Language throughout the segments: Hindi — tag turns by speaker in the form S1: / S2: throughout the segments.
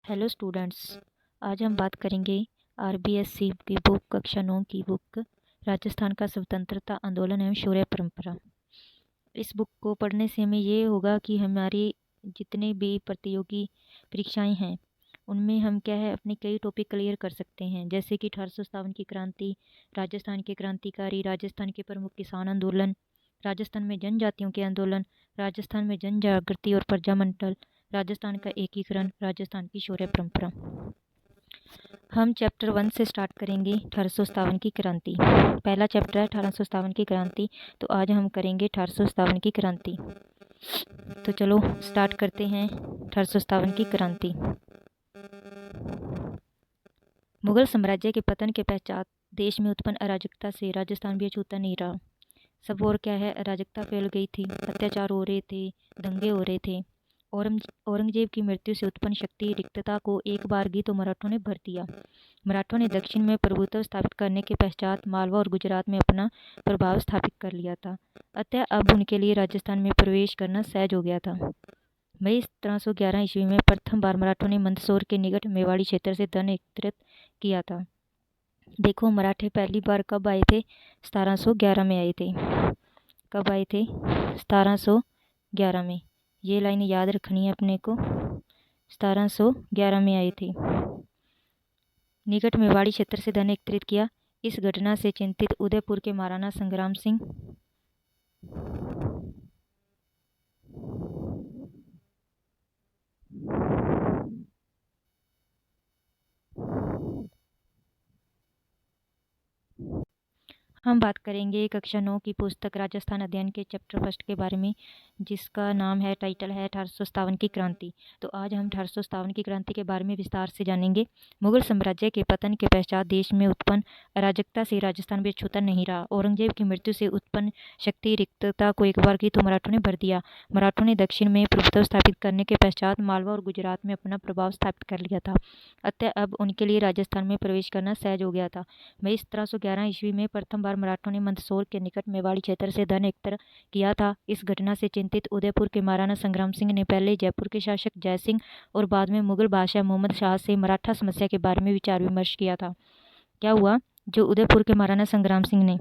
S1: Hello students. आज हम बात करेंगे आरबीएससी की बुक कक्षा 9 की बुक राजस्थान का स्वतंत्रता आंदोलन एवं शौर्य परंपरा। इस बुक को पढ़ने से हमें ये होगा कि हमारी जितने भी प्रतियोगी परीक्षाएं हैं उनमें हम क्या है अपने कई टॉपिक क्लियर कर सकते हैं, जैसे कि 1857 की क्रांति, राजस्थान के क्रांतिकारी, राजस्थान के प्रमुख किसान आंदोलन, राजस्थान में जनजातियों के आंदोलन, राजस्थान में जन जागृति और प्रजामंडल, राजस्थान का एकीकरण, राजस्थान की शौर्य परंपरा। हम चैप्टर 1 से स्टार्ट करेंगे 1857 की क्रांति। पहला चैप्टर है 1857 की क्रांति, तो आज हम करेंगे 1857 की क्रांति। तो चलो स्टार्ट करते हैं 1857 की क्रांति। मुगल साम्राज्य के पतन के पश्चात देश में उत्पन्न अराजकता से राजस्थान भी अछूता नहीं रहा। सब और क्या है, अराजकता फैल गई थी, अत्याचार हो रहे थे, दंगे हो रहे थे। औरंगजेब की मृत्यु से उत्पन्न शक्ति रिक्तता को एक बारगी तो मराठों ने भर दिया। मराठों ने दक्षिण में प्रभुत्व स्थापित करने के पश्चात मालवा और गुजरात में अपना प्रभाव स्थापित कर लिया था। अतः अब उनके लिए राजस्थान में प्रवेश करना सहज हो गया था। मई 1711 ईस्वी में प्रथम बार मराठों ने मंदसौर के निकट मेवाड़ी क्षेत्र से धन एकत्रित किया था। देखो, मराठे पहली बार कब आए थे? 1711 में आए थे। कब आए थे? 1711 में। ये लाइन याद रखनी है अपने को। 1711 में आए थे। निकट मेवाड़ी क्षेत्र से धन एकत्रित किया। इस घटना से चिंतित उदयपुर के महाराणा संग्राम सिंह हम बात करेंगे कक्षा 9 की पुस्तक राजस्थान अध्ययन के चैप्टर फर्स्ट के बारे में, जिसका नाम है, टाइटल है 1857 की क्रांति। तो आज हम 1857 की क्रांति के बारे में विस्तार से जानेंगे। मुगल साम्राज्य के पतन के पश्चात देश में उत्पन्न अराजकता से राजस्थान भी अछूता नहीं रहा। औरंगजेब की मृत्यु से उत्पन्न शक्ति रिक्तता को एक बार की तो मराठों ने भर दिया। मराठों ने दक्षिण में प्रभुत्व स्थापित करने के पश्चात मालवा और गुजरात में अपना प्रभाव स्थापित कर लिया था। अतः अब उनके लिए राजस्थान में प्रवेश करना सहज हो गया था। मई 1711 ईस्वी में प्रथम बार मराठों ने मंदसौर के निकट मेवाड़ी क्षेत्र से धन एकत्र किया था। इस घटना से चिंतित उदयपुर के महाराणा संग्राम सिंह ने पहले जयपुर के शासक जयसिंह और बाद में मुगल बादशाह मोहम्मद शाह से मराठा समस्या के बारे में विचार विमर्श किया था। क्या हुआ? जो उदयपुर के महाराणा संग्राम सिंह ने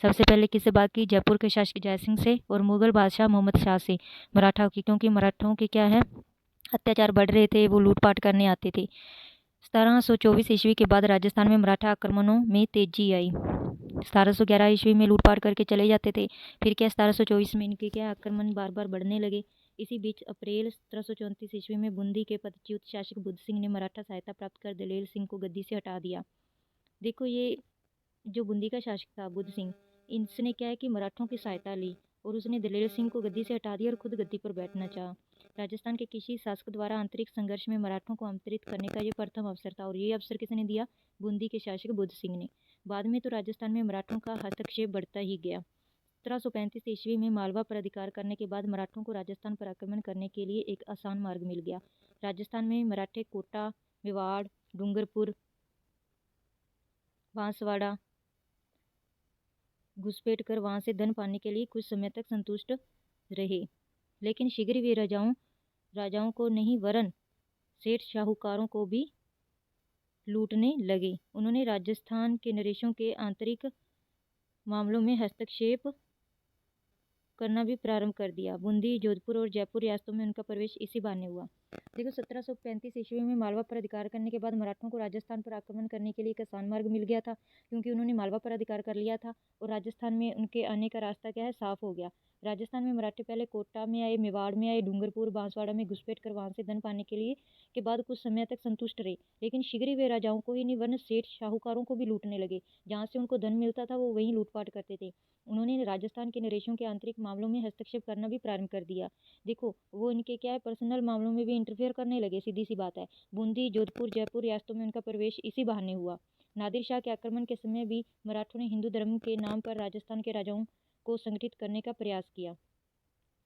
S1: सबसे पहले किससे बात की? जयपुर के शासक जयसिंह से और मुगल बादशाह मोहम्मद शाह से मराठा की, क्योंकि मराठों के क्या है, अत्याचार बढ़ रहे थे, वो लूटपाट करने आते थे। 1724 ईस्वी के बाद राजस्थान में मराठा आक्रमणों में तेजी आई। 1711 ईस्वी में लूटपाट करके चले जाते थे, फिर क्या 1724 में इनके क्या आक्रमण बार बार बढ़ने लगे। इसी बीच अप्रैल 1734 ईस्वी में बूंदी के पदच्युत शासक बुद्ध सिंह ने मराठा सहायता प्राप्त कर दलेल सिंह को गद्दी से हटा दिया। देखो, ये जो बूंदी का शासक था बुद्ध सिंह, इसने क्या है कि मराठों की सहायता ली और उसने दलेल सिंह को गद्दी से हटा दिया और खुद गद्दी पर बैठना चाहा। राजस्थान के किसी शासक द्वारा आंतरिक संघर्ष में मराठों को आमंत्रित करने का ये प्रथम अवसर था, और ये अवसर किसने दिया? बूंदी के शासक बुद्ध सिंह ने। बाद में तो राजस्थान में मराठों का हस्तक्षेप बढ़ता ही गया। 1735 ईस्वी में मालवा पर अधिकार करने के बाद मराठों को राजस्थान पर आक्रमण करने के लिए एक आसान मार्ग मिल गया। राजस्थान में मराठे कोटा, मेवाड़, डूंगरपुर, बांसवाड़ा घुसपैठ कर वहां से धन पाने के लिए कुछ समय तक संतुष्ट रहे, लेकिन शीघ्र वे राजाओं को नहीं वरन सेठ साहूकारों को भी लूटने लगे। उन्होंने राजस्थान के नरेशों के आंतरिक मामलों में हस्तक्षेप करना भी प्रारंभ कर दिया। बूंदी, जोधपुर और जयपुर रियासतों में उनका प्रवेश इसी बहाने हुआ। देखो, 1735 ईस्वी में मालवा पर अधिकार करने के बाद मराठों को राजस्थान पर आक्रमण करने के लिए एक आसान मार्ग मिल गया था, क्योंकि उन्होंने मालवा पर अधिकार कर लिया था और राजस्थान में उनके आने का रास्ता क्या है, साफ हो गया। राजस्थान में मराठे पहले कोटा में आए, मेवाड़ में आए, डूंगरपुर, बांसवाड़ा में घुसपैठ कर वहां से धन पाने के बाद कुछ समय तक संतुष्ट रहे, लेकिन शीघ्र ही वे राजाओं को ही नहीं वरन सेठ साहूकारों को भी लूटने लगे। जहाँ से उनको धन मिलता था वो वहीं लूटपाट करते थे। उन्होंने राजस्थान के नरेशों के आंतरिक मामलों में हस्तक्षेप करना भी प्रारंभ कर दिया। देखो, वो इनके क्या है, पर्सनल मामलों में भी इंटरफेयर करने लगे, सीधी सी बात है। बूंदी, जोधपुर, जयपुर रियासतों में उनका प्रवेश इसी बहाने हुआ। नादिर शाह के आक्रमण के समय भी मराठों ने हिंदू धर्म के नाम पर राजस्थान के राजाओं को संगठित करने का प्रयास किया।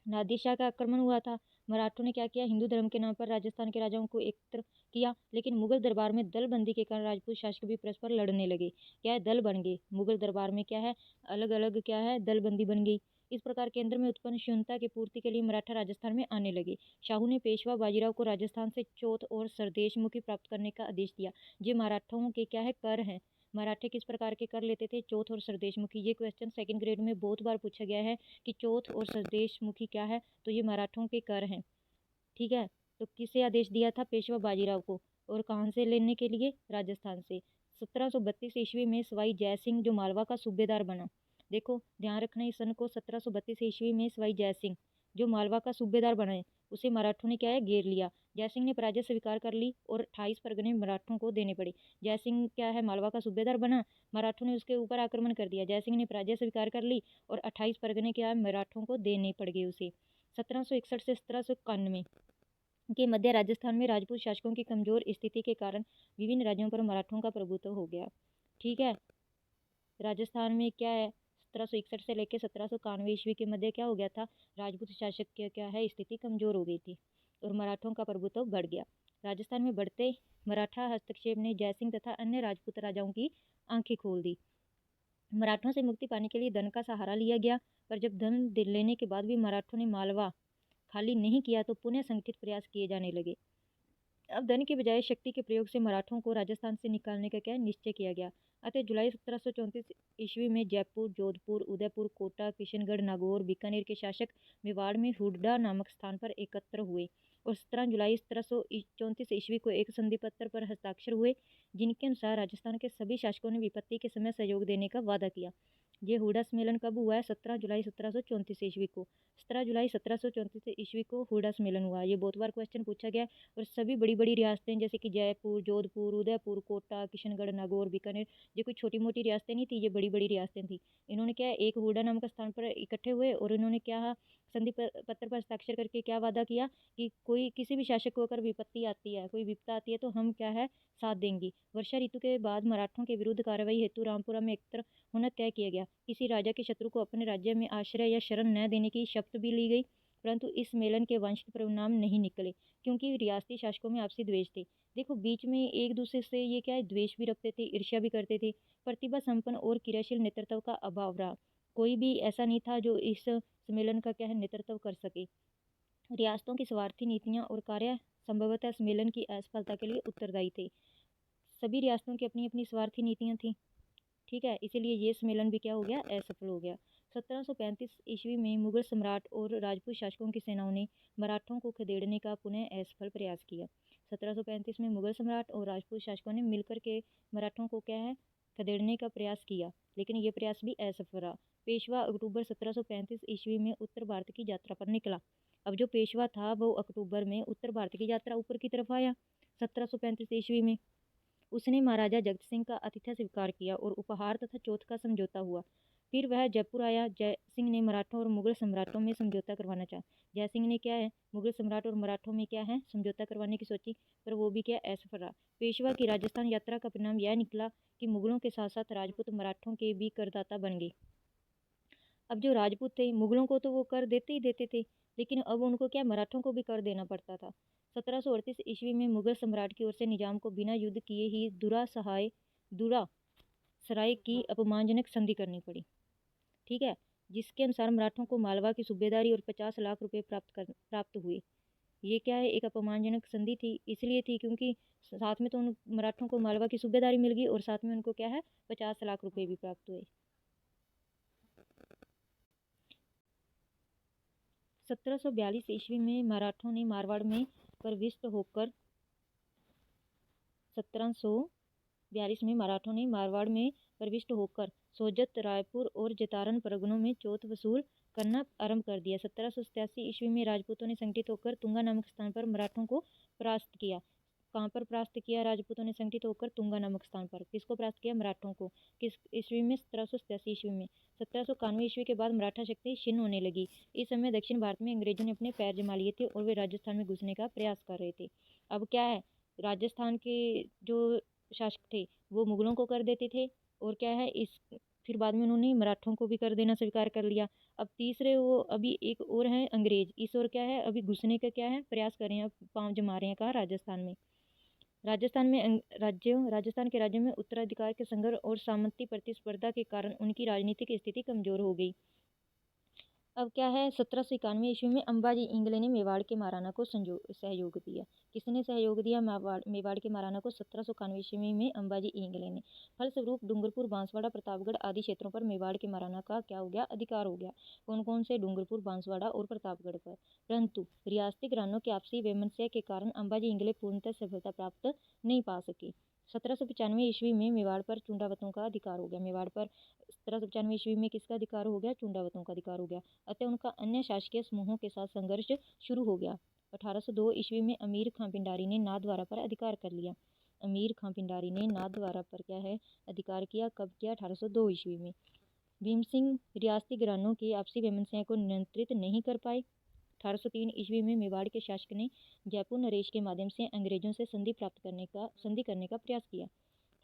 S1: नादिर शाह का आक्रमण हुआ था, मराठों ने क्या किया, हिंदू धर्म के नाम पर राजस्थान के राजाओं को एकत्र किया, लेकिन मुगल दरबार में दलबंदी के कारण राजपूत शासक भी परस्पर लड़ने लगे। क्या है, दल बन गए। मुगल दरबार में क्या है, अलग अलग क्या है, दलबंदी बन गई। इस प्रकार केंद्र में उत्पन्न शून्यता की पूर्ति के लिए मराठा राजस्थान में आने लगे। शाहू ने पेशवा बाजीराव को राजस्थान से चौथ और सरदेशमुखी प्राप्त करने का आदेश दिया। ये मराठों के क्या है, कर हैं। मराठे किस प्रकार के कर लेते थे, चौथ और सरदेशमुखी। ये क्वेश्चन सेकंड ग्रेड में बहुत बार पूछा गया है कि चौथ और सरदेशमुखी क्या है, तो ये मराठों के कर हैं। ठीक है, तो किसे आदेश दिया था, पेशवा बाजीराव को। और कहाँ से लेने के लिए, राजस्थान से। 1732 ईस्वी में सवाई जयसिंह जो मालवा का सूबेदार बना। देखो ध्यान रखना इस सन को, 1732 ईस्वी में सवाई जयसिंह जो मालवा का सूबेदार बना है, उसे मराठों ने क्या है, घेर लिया। जयसिंह ने पराजय स्वीकार कर ली और 28 परगने मराठों को देने पड़े। जयसिंह क्या है, मालवा का सूबेदार बना, मराठों ने उसके ऊपर आक्रमण कर दिया। जयसिंह ने पराजय स्वीकार कर ली और 28 परगने क्या है, मराठों को देने पड़ गए उसे। 1761 से 1791 के मध्य राजस्थान में राजपूत शासकों की कमजोर स्थिति के कारण विभिन्न राज्यों पर मराठों का प्रभुत्व हो गया। ठीक है, राजस्थान में क्या है, 1761 से लेकर 1791 ईस्वी के मध्य क्या हो गया था, राजपूत शासक की क्या है, स्थिति कमजोर हो गई थी और मराठों का प्रभुत्व बढ़ गया। राजस्थान में बढ़ते मराठा हस्तक्षेप ने जयसिंह तथा अन्य राजपूत राजाओं की आंखें खोल दी। मराठों से मुक्ति पाने के लिए धन का सहारा लिया गया, पर जब धन लेने के बाद भी मराठों ने मालवा खाली नहीं किया तो पुनः संगठित प्रयास किए जाने लगे। अब धन के बजाय शक्ति के प्रयोग से मराठों को राजस्थान से निकालने का क्या निश्चय किया गया। अतः जुलाई 1734 ईस्वी में जयपुर, जोधपुर, उदयपुर, कोटा, किशनगढ़, नागौर, बीकानेर के शासक मेवाड़ में हुड्डा नामक स्थान पर एकत्र हुए और 17 जुलाई 1734 ईस्वी को एक संधि पत्र पर हस्ताक्षर हुए, जिनके अनुसार राजस्थान के सभी शासकों ने विपत्ति के समय सहयोग देने का वादा किया। ये हुड्डा सम्मेलन कब हुआ है, 17 जुलाई 1734 ईस्वी को। 17 जुलाई 1734 ईस्वी को हुड्डा सम्मेलन हुआ। ये बहुत बार क्वेश्चन पूछा गया और सभी बड़ी बड़ी रियासतें जैसे कि जयपुर, जोधपुर, उदयपुर, कोटा, किशनगढ़, नागौर, बीकानेर, ये कोई छोटी मोटी रियासतें नहीं थी, ये बड़ी बड़ी रियासतें थी। इन्होंने क्या एक हुड्डा नामक स्थान पर इकट्ठे हुए और इन्होंने क्या संधि पत्र पर हस्ताक्षर करके क्या वादा किया कि कोई किसी भी शासक को अगर विपत्ति आती है, कोई विपदा आती है, तो हम क्या है, साथ देंगे। वर्षा ऋतु के बाद मराठों के विरुद्ध कार्रवाई हेतु रामपुरा में एकत्र होना तय किया गया। किसी राजा के शत्रु को अपने राज्य में आश्रय या शरण न देने की शपथ भी ली गई, परंतु इस सम्मेलन के वांछित परिणाम नहीं निकले क्योंकि रियासती शासकों में आपसी द्वेष थे। देखो बीच में एक दूसरे से ये क्या है, द्वेष भी रखते थे, ईर्ष्या भी करते थे। प्रतिभा संपन्न और क्रियाशील नेतृत्व का अभाव रहा। कोई भी ऐसा नहीं था जो इस सम्मेलन का क्या है, नेतृत्व कर सके। रियासतों की स्वार्थी नीतियां और कार्य संभवतः सम्मेलन की असफलता के लिए उत्तरदायी थे। सभी रियासतों की अपनी अपनी स्वार्थी नीतियां थी। ठीक है, इसीलिए ये सम्मेलन भी क्या हो गया, असफल हो गया। 1735 ईस्वी में मुगल सम्राट और राजपूत शासकों की सेनाओं ने मराठों को खदेड़ने का पुनः असफल प्रयास किया। 1735 में मुगल सम्राट और राजपूत शासकों ने मिलकर के मराठों को क्या है, खदेड़ने का प्रयास किया, लेकिन ये प्रयास भी असफल रहा। पेशवा अक्टूबर 1735 ईस्वी में उत्तर भारत की यात्रा पर निकला। अब जो पेशवा था वो अक्टूबर में उत्तर भारत की यात्रा ऊपर की तरफ आया 1735 ईस्वी में। उसने महाराजा जगत सिंह का आतिथ्य स्वीकार किया और उपहार तथा चौथ का समझौता हुआ। फिर वह जयपुर आया। जय सिंह ने मराठों और मुगल सम्राटों में समझौता करवाना चाहा। जय सिंह ने क्या है, मुगल सम्राट और मराठों में क्या है, समझौता करवाने की सोची, पर वो भी क्या असफल रहा। पेशवा की राजस्थान यात्रा का परिणाम यह निकला कि मुगलों के साथ साथ राजपूत मराठों के भी करदाता बन गए। अब जो राजपूत थे, मुगलों को तो वो कर देते ही देते थे, लेकिन अब उनको क्या, मराठों को भी कर देना पड़ता था। 1738 ईस्वी में मुगल सम्राट की ओर से निजाम को बिना युद्ध किए ही दुरा सराय की अपमानजनक संधि करनी पड़ी। ठीक है, जिसके अनुसार मराठों को मालवा की सूबेदारी और 50 लाख रुपए प्राप्त हुए। ये क्या है, एक अपमानजनक संधि थी, इसलिए थी क्योंकि साथ में तो उन मराठों को मालवा की सूबेदारी मिल गई और साथ में उनको क्या है, 50 लाख रुपए भी प्राप्त हुए। 1742 ईस्वी में मराठों ने मारवाड़ में प्रविष्ट होकर 1742 में मराठों ने मारवाड़ में प्रविष्ट होकर सोजत, रायपुर और जतारण परगनों में चौथ वसूल करना आरंभ कर दिया। 1787 ईस्वी में राजपूतों ने संगठित होकर तुंगा नामक स्थान पर मराठों को परास्त किया। कहाँ पर परास्त किया, राजपूतों ने संगठित होकर तुंगा नामक स्थान पर। किसको परास्त किया, मराठों को। किस ईस्वी में, 1787 ईस्वी में। 1791 ईस्वी के बाद मराठा शक्ति क्षीण होने लगी। इस समय दक्षिण भारत में अंग्रेजों ने अपने पैर जमा लिए थे और वे राजस्थान में घुसने का प्रयास कर रहे थे। अब क्या है, राजस्थान के जो शासक थे वो मुगलों को कर देते थे और क्या है, इस फिर बाद में उन्होंने मराठों को भी कर देना स्वीकार कर लिया। अब तीसरे वो अभी एक और है अंग्रेज, इस और क्या है, अभी घुसने का क्या है, प्रयास कर रहे हैं, पांव जमा रहे हैं। कहाँ, राजस्थान में। राजस्थान के राज्यों में उत्तराधिकार के संघर्ष और सामंती प्रतिस्पर्धा के कारण उनकी राजनीतिक स्थिति कमजोर हो गई। अब क्या है, 1791 ईस्वी में अंबाजी इंगले ने मेवाड़ के महाराणा को सहयोग दिया। किसने सहयोग दिया? मेवाड़ के महाराणा को 1791 ईस्वी में अंबाजी इंगले ने। फलस्वरूप डूंगरपुर, बांसवाड़ा, प्रतापगढ़ आदि क्षेत्रों पर मेवाड़ के महाराणा का क्या हो गया? अधिकार हो गया। कौन कौन से? डूंगरपुर, बांसवाड़ा और प्रतापगढ़ पर। परंतु रियासती घरानों के आपसी वैमनस्य के कारण अंबाजी इंगले पूर्णतः सफलता प्राप्त नहीं पा सके। 1795 ईस्वी में मेवाड़ पर चुंडावतों का अधिकार हो गया। मेवाड़ पर 1795 ईस्वी में किसका अधिकार हो गया? चुंडावतों का अधिकार हो गया। अतः उनका अन्य शासकीय समूहों के साथ संघर्ष शुरू हो गया। 1802 ईस्वी में अमीर खां पिंडारी ने नाथद्वारा पर अधिकार कर लिया। अमीर खां पिंडारी ने नाथद्वारा पर क्या है? अधिकार किया। कब किया? 1802 ईस्वी में। भीम सिंह रियासती घरानों की आपसी वैमनस्य को नियंत्रित नहीं कर पाए। 1803 ईस्वी में मेवाड़ के शासक ने जयपुर नरेश के माध्यम से अंग्रेजों से संधि करने का प्रयास किया।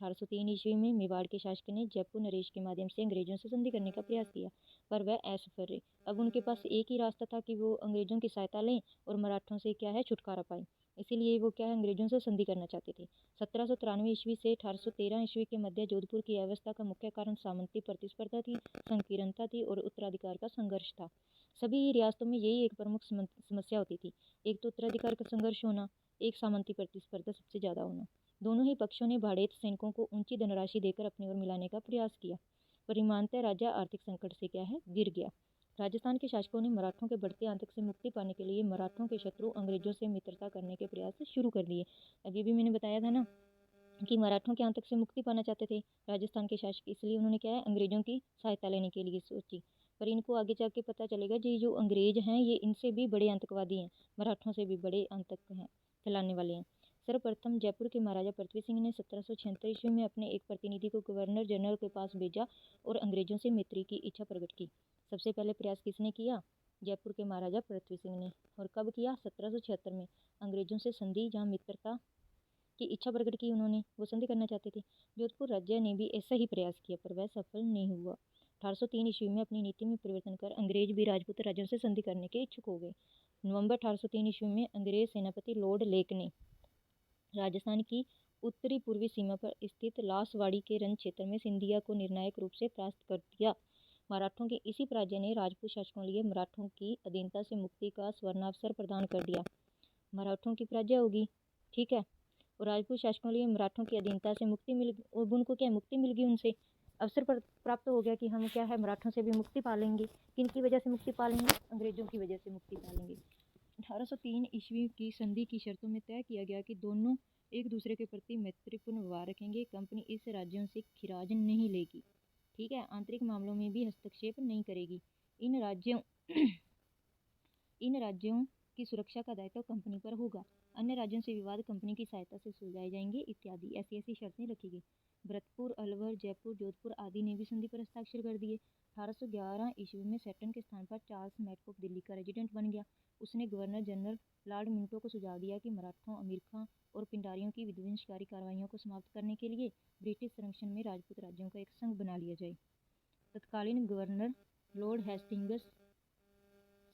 S1: 1803 ईस्वी में मेवाड़ के शासक ने जयपुर नरेश के माध्यम से अंग्रेजों से संधि करने का प्रयास किया, पर वह असफल रहे। अब उनके पास एक ही रास्ता था कि वो अंग्रेजों की सहायता लें और मराठों से क्या है? छुटकारा पाएं। इसीलिए वो क्या है? अंग्रेजों से संधि करना चाहते थे। 1793 ईस्वी से 1813 ईस्वी के मध्य जोधपुर की अवस्था का मुख्य कारण सामंती प्रतिस्पर्धा थी, संकीर्णता थी और उत्तराधिकार का संघर्ष था। सभी रियासतों में यही एक प्रमुख समस्या होती थी। एक तो उत्तराधिकार का संघर्ष होना, एक सामंती प्रतिस्पर्धा सबसे ज़्यादा होना। दोनों ही पक्षों ने भाड़ेत सैनिकों को ऊंची धनराशि देकर अपनी ओर मिलाने का प्रयास किया। परिणामतः राजा आर्थिक संकट से क्या है? गिर गया। राजस्थान के शासकों ने मराठों के बढ़ते आतंक से मुक्ति पाने के लिए मराठों के शत्रु अंग्रेजों से मित्रता करने के प्रयास शुरू कर दिए। अभी भी मैंने बताया था ना कि मराठों के आतंक से मुक्ति पाना चाहते थे राजस्थान के शासक, इसलिए उन्होंने क्या है? अंग्रेजों की सहायता लेने के लिए सोची। पर इनको आगे जाके पता चलेगा जी जो अंग्रेज हैं ये इनसे भी बड़े आतंकवादी हैं, मराठों से भी बड़े आतंक हैं फैलाने वाले हैं। सर्वप्रथम जयपुर के महाराजा पृथ्वी सिंह ने 1776 ईस्वी में अपने एक प्रतिनिधि को गवर्नर जनरल के पास भेजा और अंग्रेजों से मैत्री की इच्छा प्रकट की। सबसे पहले प्रयास किसने किया? जयपुर के महाराजा पृथ्वी सिंह ने। और कब किया? 1776 में। अंग्रेजों से संधि, जहाँ मित्रता की इच्छा प्रकट की उन्होंने, वो संधि करना चाहते थे। जोधपुर राज्य ने भी ऐसा ही प्रयास किया, पर वह सफल नहीं हुआ। 1803 ईस्वी में अपनी नीति में परिवर्तन कर अंग्रेज भी राजपूत राज्यों से संधि करने के इच्छुक हो गए। नवंबर 1803 ईस्वी में अंग्रेज सेनापति लॉर्ड लेक ने राजस्थान की उत्तरी पूर्वी सीमा पर स्थित लासवाड़ी के रण क्षेत्र में सिंधिया को निर्णायक रूप से परास्त कर दिया। मराठों के इसी पराजय ने राजपूत शासकों लिए मराठों की अधीनता से मुक्ति का स्वर्णावसर प्रदान कर दिया। मराठों की पराजय होगी, ठीक है, और राजपूत शासकों लिए मराठों की अधीनता से मुक्ति मिल, और उनको क्या मुक्ति मिल गई, उनसे अवसर प्राप्त हो गया कि हम क्या है? मराठों से भी मुक्ति पा लेंगे। किनकी वजह से मुक्ति पा लेंगे? अंग्रेजों की वजह से मुक्ति पा लेंगे। 1803 ईस्वी की संधि की शर्तों में तय किया गया कि दोनों एक दूसरे के प्रति मैत्रीपूर्ण व्यवहार रखेंगे। कंपनी इस राज्यों से खिराज नहीं लेगी, ठीक है, आंतरिक मामलों में भी हस्तक्षेप नहीं करेगी। इन राज्यों की सुरक्षा का दायित्व कंपनी पर होगा। अन्य राज्यों से विवाद कंपनी की सहायता से सुलझाए जाएंगे इत्यादि ऐसी ऐसी शर्तें रखी गई। भरतपुर, अलवर, जयपुर, जोधपुर आदि ने भी संधि पर हस्ताक्षर कर दिए। 1811 ईस्वी में सेटन के स्थान पर चार्ल्स मैडकॉक दिल्ली का रेजिडेंट बन गया। उसने गवर्नर जनरल लॉर्ड मिंटो को सुझाव दिया कि मराठों, अमीर खां और पिंडारियों की विध्वंसकारी कार्रवाइयों को समाप्त करने के लिए ब्रिटिश संरक्षण में राजपूत राज्यों का एक संघ बना लिया जाए। तत्कालीन गवर्नर लॉर्ड हेस्टिंग्स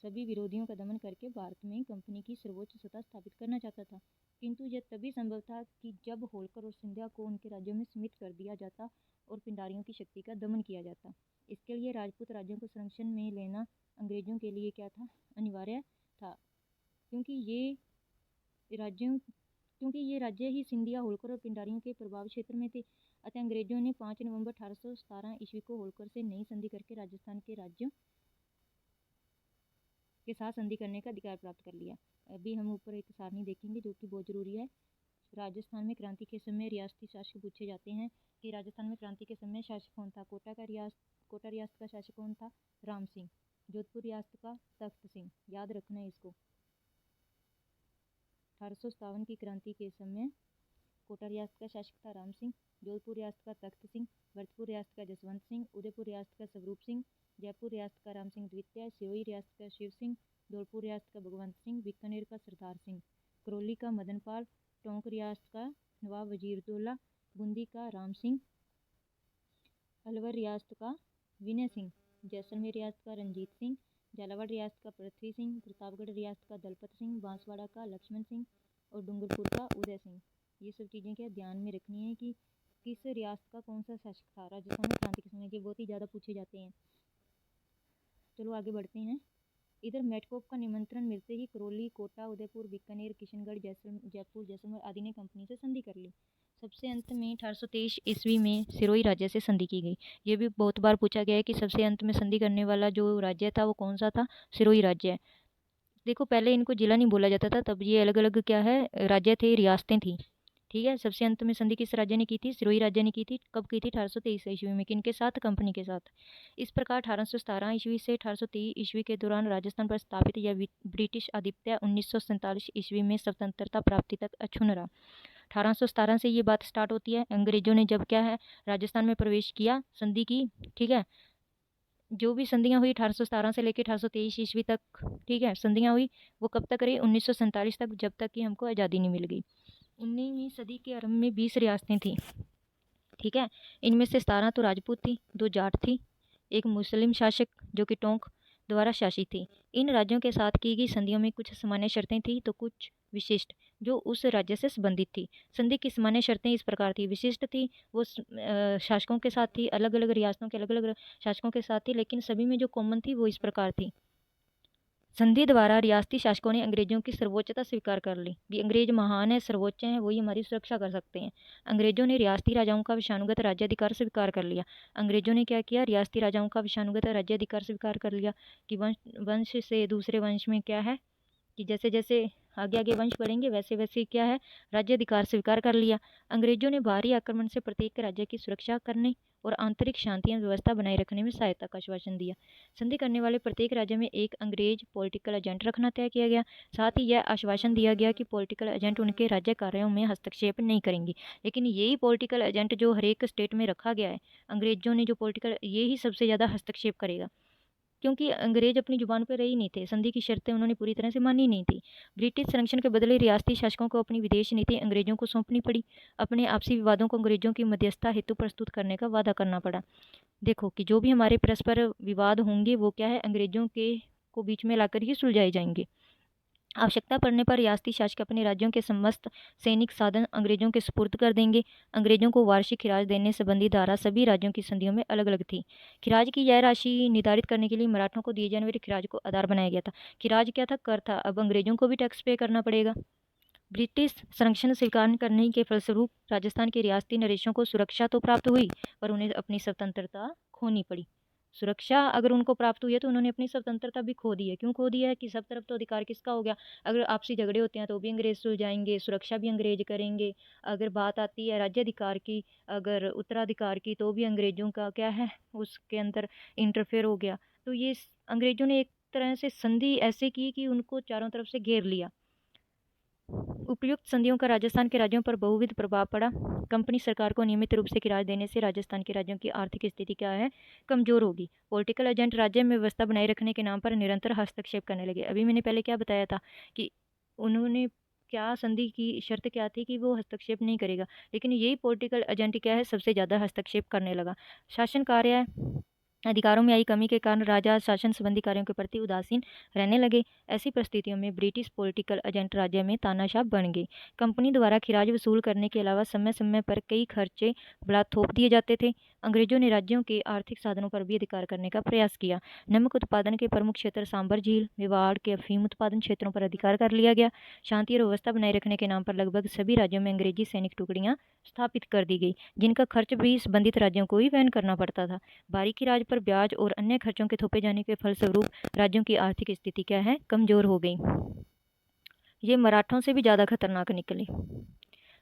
S1: सभी विरोधियों का दमन करके भारत में कंपनी की सर्वोच्च सत्ता स्थापित करना चाहता था, किंतु यह तभी संभव था कि जब होलकर और सिंधिया को उनके राज्यों में सीमित कर दिया जाता और पिंडारियों की शक्ति का दमन किया जाता। इसके लिए राजपूत राज्यों को संरक्षण में लेना अंग्रेजों के लिए क्या था? अनिवार्य था, क्योंकि ये राज्य ही सिंधिया, होलकर और पिंडारियों के प्रभाव क्षेत्र में थे। अतः अंग्रेजों ने 5 नवंबर 1817 ईस्वी को होलकर से नई संधि करके राजस्थान के राज्यों के साथ संधि करने का अधिकार प्राप्त कर लिया। अभी हम ऊपर एक सारणी देखेंगे जो कि बहुत जरूरी है। राजस्थान में क्रांति के समय रियासती शासक पूछे जाते हैं कि राजस्थान में क्रांति के समय शासक कौन था? कोटा रियासत का शासक कौन था? राम सिंह। जोधपुर रियासत का तख्त सिंह, याद रखना है इसको। 1857 की क्रांति के समय कोटा रियासत का शासक था राम सिंह, जोधपुर रियासत का तख्त सिंह, भरतपुर रियासत का जसवंत सिंह, उदयपुर रियासत का स्वरूप सिंह, जयपुर रियासत का राम सिंह द्वितीय, सिरोही रियासत का शिव सिंह, धौलपुर रियासत का भगवंत सिंह, बीकानेर का सरदार सिंह, करौली का मदन पाल, टोंक रियासत का नवाब वजीरुद्दौला, बूंदी का राम सिंह, अलवर रियासत का विनय सिंह, जैसलमेर रियासत का रंजीत सिंह, झालावाड़ रियासत का पृथ्वी सिंह, प्रतापगढ़ रियासत का दलपत सिंह, बांसवाड़ा का लक्ष्मण सिंह और डूंगरपुर का उदय सिंह। ये सब चीज़ें क्या ध्यान में रखनी है कि किस रियासत का कौन सा शासक था राजस्थान में क्रांति के समय, ये बहुत ही ज़्यादा पूछे जाते हैं। चलो आगे बढ़ते हैं। इधर मेटकोप का निमंत्रण मिलते ही करौली, कोटा, उदयपुर, बीकानेर, किशनगढ़, जयपुर, जैसलमेर आदि ने कंपनी से संधि कर ली। सबसे अंत में 1823 ईस्वी में सिरोही राज्य से संधि की गई। ये भी बहुत बार पूछा गया है कि सबसे अंत में संधि करने वाला जो राज्य था वो कौन सा था। सिरोही राज्य है। देखो पहले इनको जिला नहीं बोला जाता था, तब ये अलग अलग क्या है राज्य थे, रियासतें थी। ठीक है। सबसे अंत में संधि किस राज्य ने की थी? सिरोही राज्य ने की थी। कब की थी? 1823 ईस्वी में। किनके साथ? कंपनी के साथ। इस प्रकार 1817 ईस्वी से 1823 ईस्वी के दौरान राजस्थान पर स्थापित यह ब्रिटिश आधिपत्य 1947 ईस्वी में स्वतंत्रता प्राप्ति तक अक्षुण्ण रहा। 1817 से ये बात स्टार्ट होती है। अंग्रेजों ने जब क्या है राजस्थान में प्रवेश किया, संधि की। ठीक है। जो भी संधियाँ हुई 1817 से लेकर 1823 ईस्वी तक, ठीक है, संधियाँ हुई, वो कब तक रही? 1947 तक, जब तक कि हमको आज़ादी नहीं मिल गई। 19वीं सदी के आरंभ में 20 रियासतें थीं। ठीक है। इनमें से 17 तो राजपूत थी, 2 जाट थी, एक मुस्लिम शासक जो कि टोंक द्वारा शासित थी। इन राज्यों के साथ की गई संधियों में कुछ सामान्य शर्तें थी तो कुछ विशिष्ट जो उस राज्य से संबंधित थी। संधि की सामान्य शर्तें इस प्रकार थी। विशिष्ट थी वो शासकों के साथ थी, अलग अलग रियासतों के अलग अलग शासकों के साथ थी, लेकिन सभी में जो कॉमन थी वो इस प्रकार थी। संधि द्वारा रियासती शासकों ने अंग्रेजों की सर्वोच्चता स्वीकार कर ली कि अंग्रेज महान है, सर्वोच्च हैं, वही हमारी सुरक्षा कर सकते हैं। अंग्रेजों ने रियासती राजाओं का विषानुगत राज्याधिकार स्वीकार कर लिया। अंग्रेजों ने क्या किया? रियासती राजाओं का विषानुगत राज्याधिकार स्वीकार कर लिया कि वंश से दूसरे वंश में क्या है कि जैसे जैसे आगे आगे वंश बढ़ेंगे वैसे वैसे क्या है राज्याधिकार स्वीकार कर लिया। अंग्रेजों ने बाहरी आक्रमण से प्रत्येक राज्य की सुरक्षा करने और आंतरिक शांति एवं व्यवस्था बनाए रखने में सहायता का आश्वासन दिया। संधि करने वाले प्रत्येक राज्य में एक अंग्रेज पॉलिटिकल एजेंट रखना तय किया गया। साथ ही यह आश्वासन दिया गया कि पॉलिटिकल एजेंट उनके राज्य कार्यों में हस्तक्षेप नहीं करेंगे। लेकिन यही पॉलिटिकल एजेंट जो हर एक स्टेट में रखा गया है, अंग्रेजों ने जो पॉलिटिकल, यही सबसे ज़्यादा हस्तक्षेप करेगा, क्योंकि अंग्रेज अपनी जुबान पर रही नहीं थे। संधि की शर्तें उन्होंने पूरी तरह से मानी नहीं थी। ब्रिटिश संरक्षण के बदले रियासती शासकों को अपनी विदेश नीति अंग्रेजों को सौंपनी पड़ी। अपने आपसी विवादों को अंग्रेजों की मध्यस्थता हेतु प्रस्तुत करने का वादा करना पड़ा। देखो कि जो भी हमारे परस्पर विवाद होंगे वो क्या है अंग्रेजों के को बीच में लाकर ही सुलझाए जाएंगे। आवश्यकता पड़ने पर रियासती शासक अपने राज्यों के समस्त सैनिक साधन अंग्रेजों के सुपुर्द कर देंगे। अंग्रेजों को वार्षिक खिराज देने संबंधी धारा सभी राज्यों की संधियों में अलग अलग थी। खिराज की यह राशि निर्धारित करने के लिए मराठों को दिए जाने वाले खिराज को आधार बनाया गया था। खिराज क्या था? कर था। अब अंग्रेजों को भी टैक्स पे करना पड़ेगा। ब्रिटिश संरक्षण स्वीकार करने के फलस्वरूप राजस्थान के रियासती नरेशों को सुरक्षा तो प्राप्त हुई, पर उन्हें अपनी स्वतंत्रता खोनी पड़ी। सुरक्षा अगर उनको प्राप्त हुई है तो उन्होंने अपनी स्वतंत्रता भी खो दी है। क्यों खो दी है? कि सब तरफ तो अधिकार किसका हो गया? अगर आपसी झगड़े होते हैं तो भी अंग्रेज सुलझाएंगे, सुरक्षा भी अंग्रेज करेंगे। अगर बात आती है राज्याधिकार की, अगर उत्तराधिकार की, तो भी अंग्रेजों का क्या है उसके अंदर इंटरफेयर हो गया। तो ये अंग्रेजों ने एक तरह से संधि ऐसे की कि उनको चारों तरफ से घेर लिया। उपयुक्त संधियों का राजस्थान के राज्यों पर बहुविध प्रभाव पड़ा। कंपनी सरकार को नियमित रूप से किराया देने से राजस्थान के राज्यों की आर्थिक स्थिति क्या है? कमजोर होगी। पॉलिटिकल एजेंट राज्य में व्यवस्था बनाए रखने के नाम पर निरंतर हस्तक्षेप करने लगे। अभी मैंने पहले क्या बताया था कि उन्होंने क्या संधि की शर्त क्या थी कि वो हस्तक्षेप नहीं करेगा, लेकिन यही पॉलिटिकल एजेंट क्या है सबसे ज़्यादा हस्तक्षेप करने लगा। शासन कार्य अधिकारों में आई कमी के कारण राजा शासन संबंधी कार्यों के प्रति उदासीन रहने लगे। ऐसी परिस्थितियों में ब्रिटिश पॉलिटिकल एजेंट राज्य में तानाशाह बन गए। कंपनी द्वारा खिराज वसूल करने के अलावा समय समय पर कई खर्चे बढ़ा थोप दिए जाते थे। अंग्रेजों ने राज्यों के आर्थिक साधनों पर भी अधिकार करने का प्रयास किया। नमक उत्पादन के प्रमुख क्षेत्र सांबर झील, मेवाड़ के अफीम उत्पादन क्षेत्रों पर अधिकार कर लिया गया। शांति और व्यवस्था बनाए रखने के नाम पर लगभग सभी राज्यों में अंग्रेजी सैनिक टुकड़ियां स्थापित कर दी गई, जिनका खर्च भी संबंधित राज्यों को ही वहन करना पड़ता था। बारीकी राज पर ब्याज और अन्य खर्चों के थोपे जाने के फलस्वरूप राज्यों की आर्थिक स्थिति क्या है? कमजोर हो गई। ये मराठों से भी ज़्यादा खतरनाक निकले।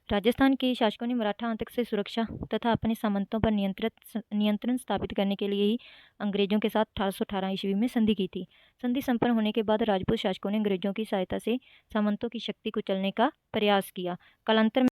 S1: राजस्थान के शासकों ने मराठा आतंक से सुरक्षा तथा अपने सामंतों पर नियंत्रण स्थापित करने के लिए ही अंग्रेजों के साथ 1818 ईस्वी में संधि की थी। संधि संपन्न होने के बाद राजपूत शासकों ने अंग्रेजों की सहायता से सामंतों की शक्ति कुचलने का प्रयास किया। कालांतर